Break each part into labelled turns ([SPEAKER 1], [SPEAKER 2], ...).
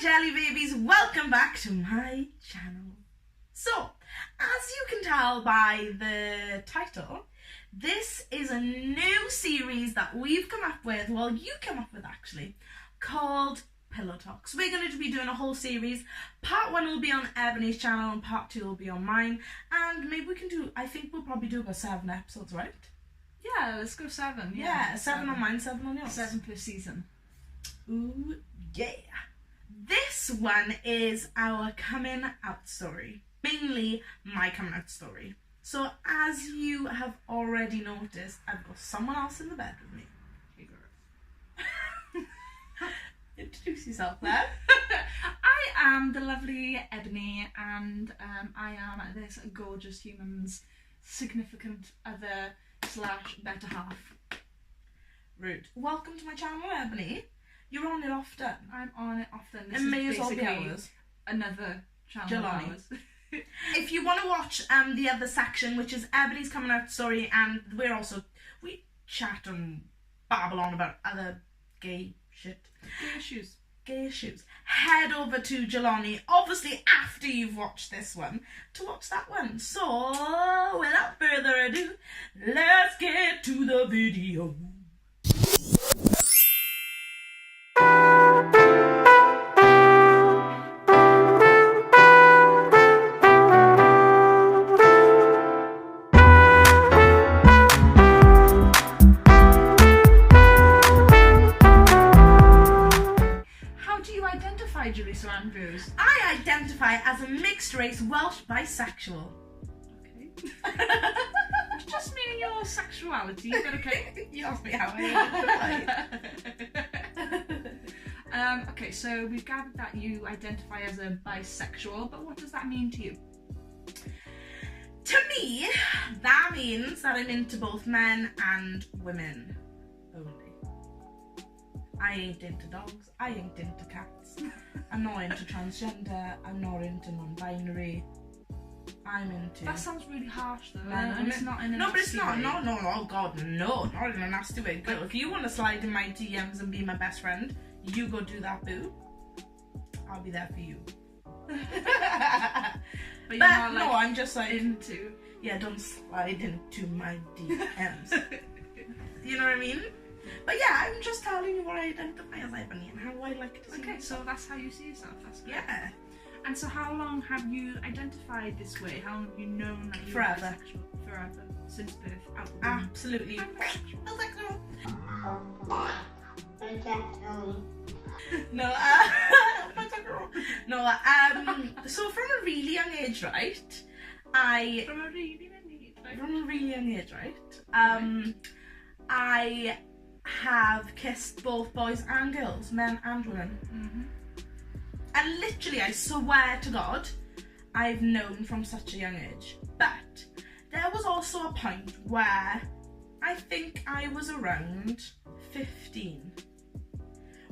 [SPEAKER 1] jelly babies, welcome back to my channel. So, as you can tell by the title, this is a new series that we've come up with, well you came up with actually, called Pillow Talks. We're going to be doing a whole series. Part 1 will be on Ebony's channel and part 2 will be on mine, and maybe we can do, I think we'll probably do about 7 episodes, right?
[SPEAKER 2] Yeah, let's go 7.
[SPEAKER 1] Yeah, 7 on mine, 7 on yours.
[SPEAKER 2] 7 per season.
[SPEAKER 1] Ooh, yeah. This one is our coming out story. Mainly my coming out story. So as you have already noticed, I've got someone else in the bed with me.
[SPEAKER 2] Hey girl.
[SPEAKER 1] Introduce yourself there.
[SPEAKER 2] I am the lovely Ebony, and I am this gorgeous human's significant other / better half.
[SPEAKER 1] Rude. Welcome to my channel, Ebony. You're on it often.
[SPEAKER 2] I'm on it often. This
[SPEAKER 1] It
[SPEAKER 2] is
[SPEAKER 1] may as well be
[SPEAKER 2] basically
[SPEAKER 1] ours.
[SPEAKER 2] another channel
[SPEAKER 1] Jalisa.
[SPEAKER 2] of ours.
[SPEAKER 1] If you want to watch the other section, which is Ebony's coming out story, and we chat and babble on about other gay shit. Gay issues. Head over to Jalisa, obviously after you've watched this one, to watch that one. So, without further ado, let's get to the video.
[SPEAKER 2] Jalisa Andrews.
[SPEAKER 1] I identify as a mixed race Welsh bisexual.
[SPEAKER 2] Okay. Just meaning your sexuality, is that okay?
[SPEAKER 1] You asked me how I identify.
[SPEAKER 2] Okay, so we've gathered that you identify as a bisexual, but what does that mean to you?
[SPEAKER 1] To me, that means that I'm into both men and women only. I ain't into dogs, I ain't into cats, I'm not into transgender, I'm not into non-binary, I'm into...
[SPEAKER 2] That sounds really harsh though, and it's not in a
[SPEAKER 1] No, but it's
[SPEAKER 2] nasty
[SPEAKER 1] not,
[SPEAKER 2] way.
[SPEAKER 1] no, oh god, no, not in a nasty way. Girl, if you want to slide in my DMs and be my best friend, you go do that, boo. I'll be there for you.
[SPEAKER 2] But you're not, like,
[SPEAKER 1] no, I'm just like...
[SPEAKER 2] into...
[SPEAKER 1] Yeah, don't slide into my DMs. You know what I mean? But yeah, I'm just telling you what I identify as Ebony and how I like to see
[SPEAKER 2] Okay,
[SPEAKER 1] myself.
[SPEAKER 2] so that's how you see yourself, that's good.
[SPEAKER 1] Yeah.
[SPEAKER 2] And so how long have you identified this way? How long have you known that you're
[SPEAKER 1] Forever.
[SPEAKER 2] bisexual? Forever. Since birth. Out of
[SPEAKER 1] Absolutely. So from a really young age, right?
[SPEAKER 2] From a really young age, right?
[SPEAKER 1] From a really young age, right? I have kissed both boys and girls, men and women.
[SPEAKER 2] Mm-hmm.
[SPEAKER 1] And literally, I swear to God, I've known from such a young age. But there was also a point where I think I was around 15,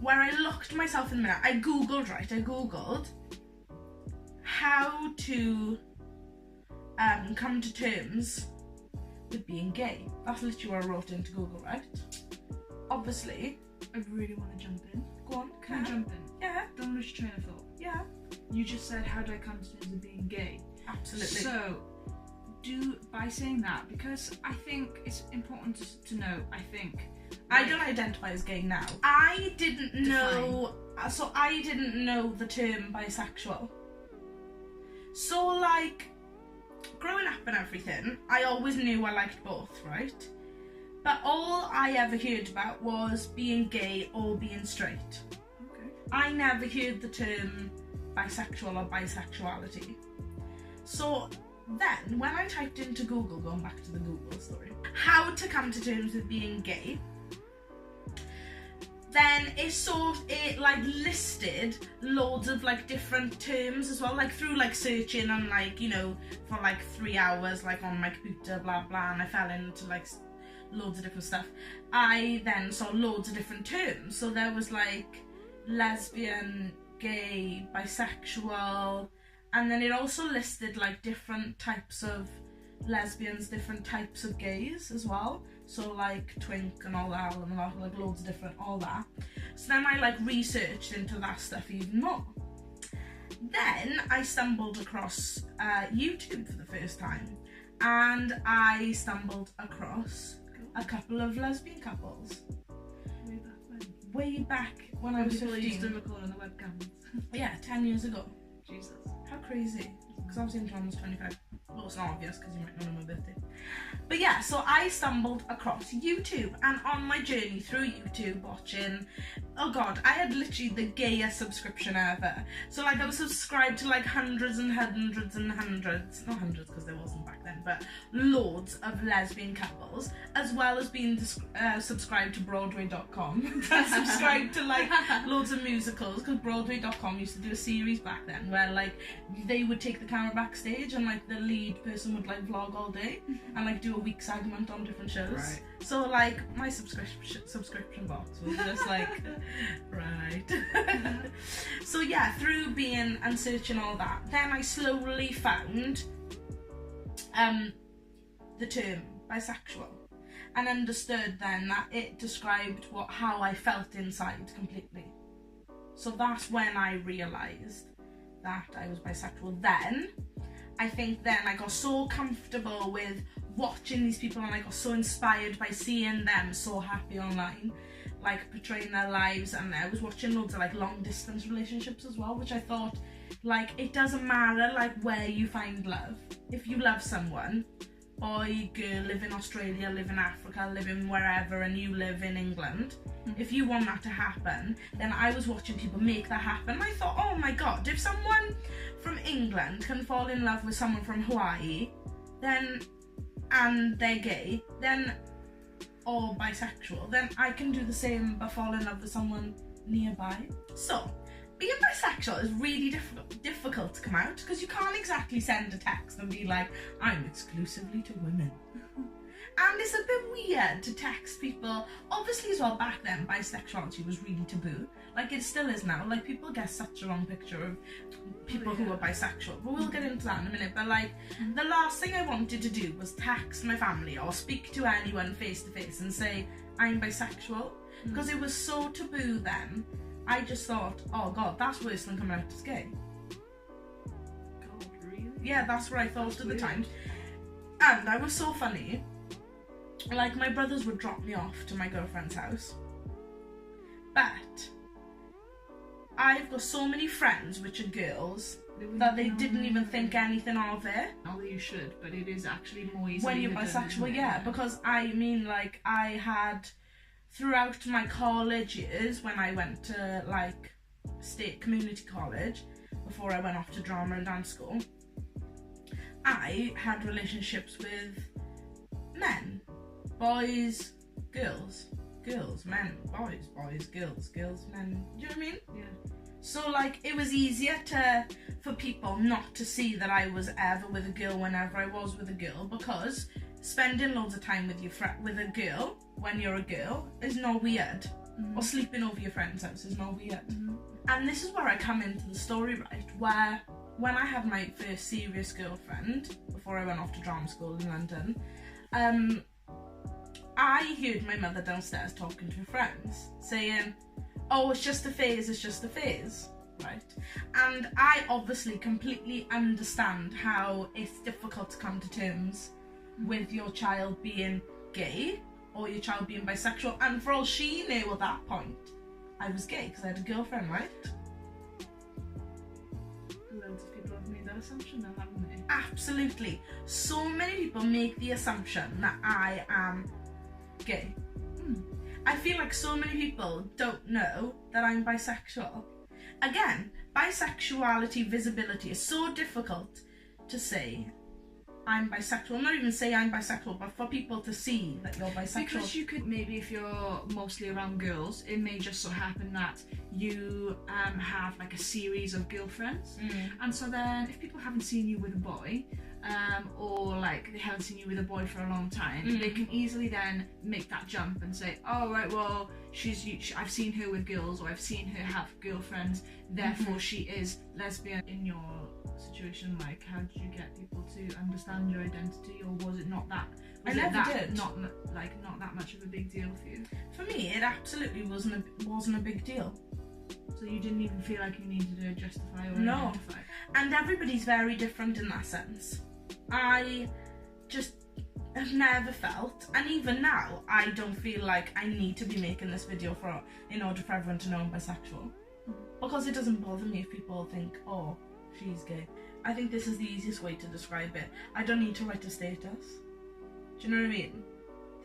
[SPEAKER 1] where I looked myself in the mirror. I googled how to come to terms with being gay. That's literally what I wrote into Google, right? Obviously.
[SPEAKER 2] I really want to jump in.
[SPEAKER 1] Go on,
[SPEAKER 2] Can I jump in?
[SPEAKER 1] Yeah.
[SPEAKER 2] Don't lose your train of thought.
[SPEAKER 1] Yeah.
[SPEAKER 2] You just said, how do I come to terms with being gay?
[SPEAKER 1] Absolutely.
[SPEAKER 2] So, by saying that, because I think it's important to know,
[SPEAKER 1] I don't identify as gay now. I didn't know the term bisexual. So like, growing up and everything, I always knew I liked both, right? But all I ever heard about was being gay or being straight.
[SPEAKER 2] Okay.
[SPEAKER 1] I never heard the term bisexual or bisexuality. So then, when I typed into Google, going back to the Google story, how to come to terms with being gay, then it like listed loads of like different terms as well, like through like searching and like, you know, for like 3 hours like on my computer, blah blah, and I fell into like loads of different stuff. I then saw loads of different terms. So there was like lesbian, gay, bisexual, and then it also listed like different types of lesbians, different types of gays as well. So like twink and all that, and like loads of different, all that. So then I like researched into that stuff even more. Then I stumbled across YouTube for the first time, and I stumbled across a couple of lesbian couples. Way back when I was
[SPEAKER 2] People
[SPEAKER 1] 15.
[SPEAKER 2] used to record on the webcams.
[SPEAKER 1] Yeah, 10 years ago.
[SPEAKER 2] Jesus.
[SPEAKER 1] How crazy. Because obviously I'm almost 25. Well, it's not obvious because you might not know my birthday. But yeah, so I stumbled across YouTube, and on my journey through YouTube watching, oh god, I had literally the gayest subscription ever. So like I was subscribed to like hundreds and hundreds and hundreds, not hundreds because there wasn't back then, but loads of lesbian couples, as well as being subscribed to Broadway.com. Subscribed to like loads of musicals, because Broadway.com used to do a series back then where like they would take the camera backstage and like the lead person would like vlog all day and like do a week segment on different shows.
[SPEAKER 2] Right.
[SPEAKER 1] So like my subscription box was just like right. So yeah, through being and searching all that, then I slowly found the term bisexual, and understood then that it described how I felt inside completely. So that's when I realised that I was bisexual. Then I think then I got so comfortable with watching these people, and I got so inspired by seeing them so happy online, like portraying their lives. And I was watching loads of like long distance relationships as well, which I thought, like, it doesn't matter like where you find love. If you love someone, boy, girl, live in Australia, live in Africa, live in wherever, and you live in England, if you want that to happen, then I was watching people make that happen. I thought, oh my god, if someone from England can fall in love with someone from Hawaii, then, and they're gay, then, or bisexual, then I can do the same but fall in love with someone nearby. So being bisexual is really difficult to come out, because you can't exactly send a text and be like, I'm exclusively to women. And it's a bit weird to text people. Obviously as well, back then bisexuality was really taboo. Like it still is now. Like people get such a wrong picture of people who are bisexual. But we'll get into that in a minute. But like the last thing I wanted to do was text my family or speak to anyone face to face and say I'm bisexual, because it was so taboo then. I just thought, oh god, that's worse than coming out as gay.
[SPEAKER 2] God, really?
[SPEAKER 1] Yeah, that's what I thought at the time. And I was so funny. Like, my brothers would drop me off to my girlfriend's house. But I've got so many friends which are girls that they didn't even think anything of it.
[SPEAKER 2] Although you should, but it is actually more easy
[SPEAKER 1] when you're bisexual, yeah. Because I mean, like, I had, throughout my college years, when I went to like state community college before I went off to drama and dance school, I had relationships with men, boys, girls, men, boys, girls, men. Do you know what I mean?
[SPEAKER 2] Yeah.
[SPEAKER 1] So like it was easier for people not to see that I was ever with a girl whenever I was with a girl, because spending loads of time with with a girl when you're a girl is not weird. Or sleeping over your friend's house is not weird. And this is where I come into the story, right, where when I had my first serious girlfriend before I went off to drama school in London, I heard my mother downstairs talking to her friends saying, oh, it's just a phase, right? And I obviously completely understand how it's difficult to come to terms with your child being gay or your child being bisexual, and for all she knew at that point, I was gay because I had a girlfriend, right?
[SPEAKER 2] Loads of people have made that assumption now, haven't they?
[SPEAKER 1] Absolutely. So many people make the assumption that I am gay. I feel like so many people don't know that I'm bisexual. Again, bisexuality visibility is so difficult to say I'm bisexual. Not even say I'm bisexual, but for people to see that you're bisexual.
[SPEAKER 2] Because you could, maybe if you're mostly around girls, it may just so happen that you have like a series of girlfriends. And so then if people haven't seen you with a boy, or like they haven't seen you with a boy for a long time, they can easily then make that jump and say, oh right, well I've seen her with girls, or I've seen her have girlfriends, therefore she is lesbian in your situation like? How did you get people to understand your identity, or was it not that?
[SPEAKER 1] I never did.
[SPEAKER 2] Not that much of a big deal for you.
[SPEAKER 1] For me, it absolutely wasn't a big deal.
[SPEAKER 2] So you didn't even feel like you needed to justify or
[SPEAKER 1] No.
[SPEAKER 2] identify.
[SPEAKER 1] And everybody's very different in that sense. I just have never felt, and even now, I don't feel like I need to be making this video in order for everyone to know I'm bisexual. Because it doesn't bother me if people think, oh, she's gay. I think this is the easiest way to describe it. I don't need to write a status. Do you know what I mean?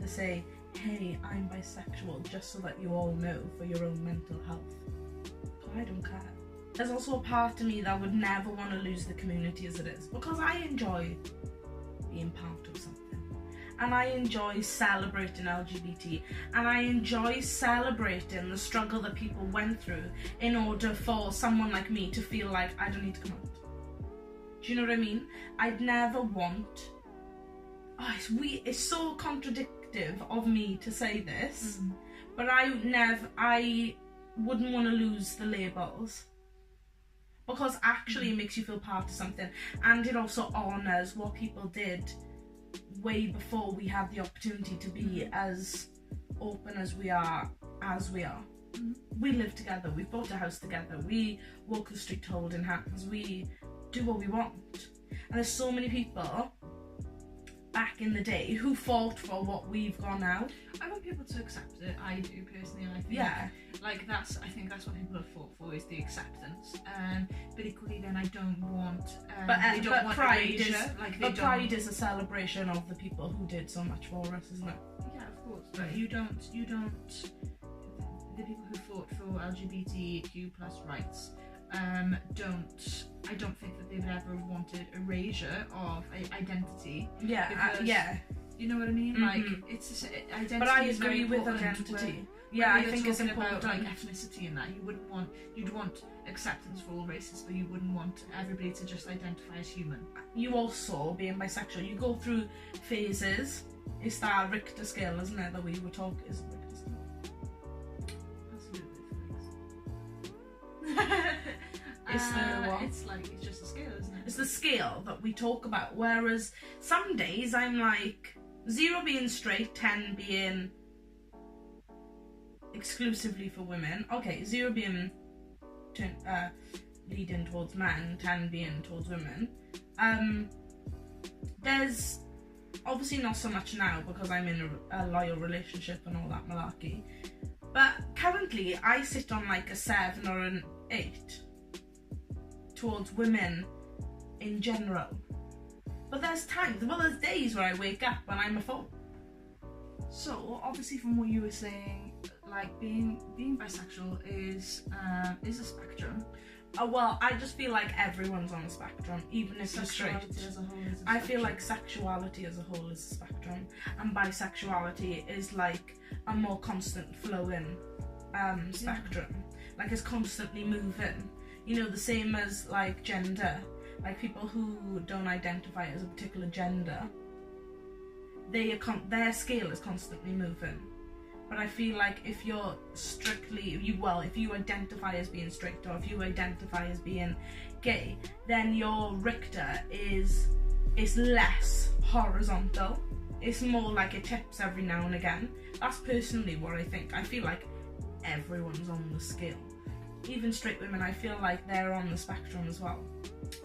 [SPEAKER 1] To say, hey, I'm bisexual, just so that you all know for your own mental health. I don't care. There's also a part of me that would never want to lose the community as it is, because I enjoy being part of something. And I enjoy celebrating LGBT, and I enjoy celebrating the struggle that people went through in order for someone like me to feel like I don't need to come out. Do you know what I mean? I'd never want... Oh, it's so contradictive of me to say this, but I wouldn't want to lose the labels, because actually it makes you feel part of something, and it also honours what people did way before we had the opportunity to be as open as we are. We live together, we bought a house together, we walk the street holding hands, we do what we want. And there's so many people back in the day who fought for what we've got now.
[SPEAKER 2] I want people to accept it. I do personally. I think
[SPEAKER 1] Yeah.
[SPEAKER 2] I think that's what people have fought for, is the acceptance. But equally, then I don't want. They don't
[SPEAKER 1] but
[SPEAKER 2] want
[SPEAKER 1] pride
[SPEAKER 2] erasure.
[SPEAKER 1] is pride is a celebration of the people who did so much for us, isn't it?
[SPEAKER 2] Yeah, of course. But you don't. The people who fought for LGBTQ plus rights. I don't think that they've ever wanted erasure of identity.
[SPEAKER 1] Yeah,
[SPEAKER 2] because,
[SPEAKER 1] yeah.
[SPEAKER 2] You know what I mean? Like, it's just, identity.
[SPEAKER 1] But I
[SPEAKER 2] is very
[SPEAKER 1] agree with
[SPEAKER 2] important
[SPEAKER 1] identity.
[SPEAKER 2] when
[SPEAKER 1] Yeah, I
[SPEAKER 2] you're
[SPEAKER 1] think it's
[SPEAKER 2] talking
[SPEAKER 1] important.
[SPEAKER 2] about like ethnicity and that. You'd want acceptance for all races, but you wouldn't want everybody to just identify as human.
[SPEAKER 1] You also, being bisexual, you go through phases. It's that Richter scale, isn't it, that we were talking? Is it Richter scale?
[SPEAKER 2] That's a bit of a
[SPEAKER 1] It's the what?
[SPEAKER 2] It's just a scale, isn't it?
[SPEAKER 1] It's the scale that we talk about. Whereas some days I'm like 0 being straight, 10 being exclusively for women. Okay, 0 being leading towards men, 10 being towards women. There's obviously not so much now because I'm in a loyal relationship and all that malarkey. But currently I sit on like a 7 or an 8 towards women in general. But there's days where I wake up and I'm a 4.
[SPEAKER 2] So obviously, from what you were saying, like being bisexual is a spectrum.
[SPEAKER 1] Well, I just feel like everyone's on a spectrum, even if you're straight.
[SPEAKER 2] Sexuality as a whole is a
[SPEAKER 1] I feel
[SPEAKER 2] spectrum.
[SPEAKER 1] like sexuality as a whole is a spectrum, and bisexuality is like a more constant flowing spectrum. Like it's constantly moving. You know, the same as like gender. Like people who don't identify as a particular gender, their scale is constantly moving. But I feel like if you're if you identify as being straight, or if you identify as being gay, then your Richter is less horizontal. It's more like it tips every now and again. That's personally what I think. I feel like everyone's on the scale. Even straight women, I feel like they're on the spectrum as well.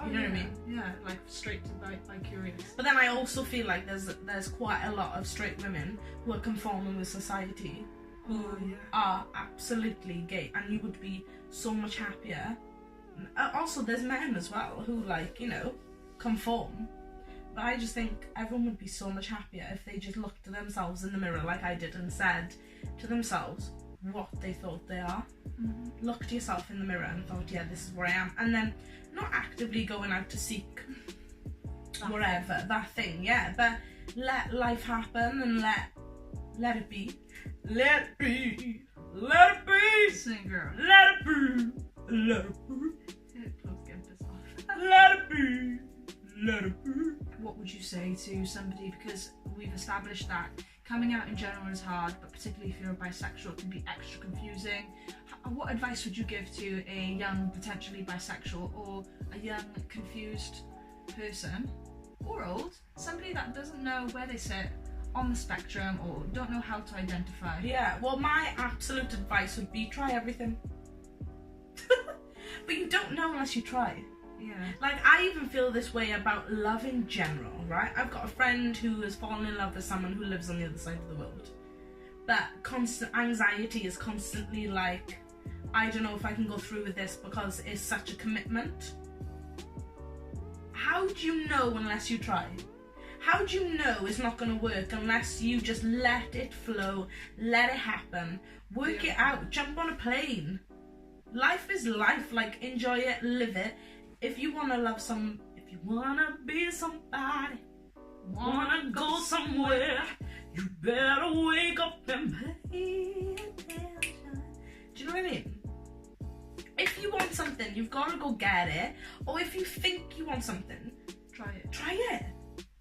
[SPEAKER 1] You know what I mean?
[SPEAKER 2] Yeah, like straight to bi-curious.
[SPEAKER 1] But then I also feel like there's quite a lot of straight women who are conforming with society, who are absolutely gay, and you would be so much happier. Also, there's men as well who conform. But I just think everyone would be so much happier if they just looked at themselves in the mirror like I did and said to themselves what they thought they are. Looked yourself in the mirror and thought, yeah, this is where I am, and then not actively going out to seek that thing, yeah, but let life happen and let it be. Let it be. Let it be.
[SPEAKER 2] Sing, girl.
[SPEAKER 1] Let it be. Let it be.
[SPEAKER 2] Let's get this off.
[SPEAKER 1] Let it be. Let it be.
[SPEAKER 2] What would you say to somebody, because we've established that coming out in general is hard, but particularly if you're a bisexual it can be extra confusing. what advice would you give to a young, potentially bisexual, or a young, confused person, or old, somebody that doesn't know where they sit on the spectrum or don't know how to identify?
[SPEAKER 1] Yeah, well, my absolute advice would be try everything. But you don't know unless you try.
[SPEAKER 2] Yeah.
[SPEAKER 1] Like, I even feel this way about love in general, right? I've got a friend who has fallen in love with someone who lives on the other side of the world. But constant anxiety is constantly like, I don't know if I can go through with this because it's such a commitment. How do you know unless you try? How do you know it's not going to work unless you just let it flow, let it happen, work it out, jump on a plane? Life is life, like, enjoy it, live it. If you want to love if you want to be somebody, want to go somewhere, you better wake up and pay attention. Do you know what I mean? If you want something, you've got to go get it. Or if you think you want something,
[SPEAKER 2] Try it.
[SPEAKER 1] try it.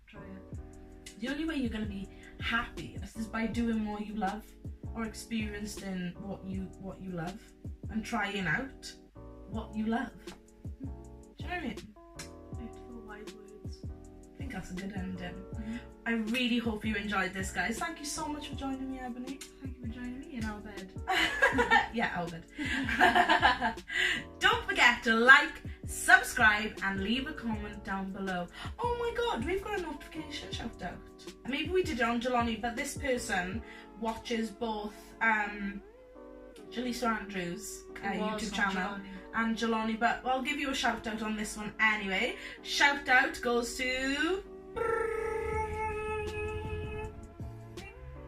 [SPEAKER 2] Try it.
[SPEAKER 1] The only way you're going to be happy is by doing what you love, or experiencing what you love, and trying out what you love. Do you know what I mean?
[SPEAKER 2] Beautiful wise words.
[SPEAKER 1] I think that's a good ending. I really hope you enjoyed this, guys. Thank you so much for joining me, Ebony.
[SPEAKER 2] Thank you for joining me in our bed.
[SPEAKER 1] Yeah, Albert. Don't forget to like, subscribe, and leave a comment down below. Oh my god, we've got a notification shout out. Maybe we did it on Jelani, but this person watches both Jalisa Andrews' YouTube channel and Jelani, but I'll give you a shout out on this one anyway. Shout out goes to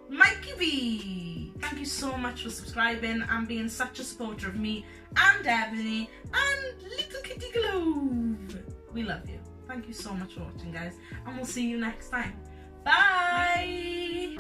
[SPEAKER 1] Mikey V. Thank you so much for subscribing and being such a supporter of me and Ebony and Little Kitty Glove. We love you. Thank you so much for watching, guys, and we'll see you next time. Bye.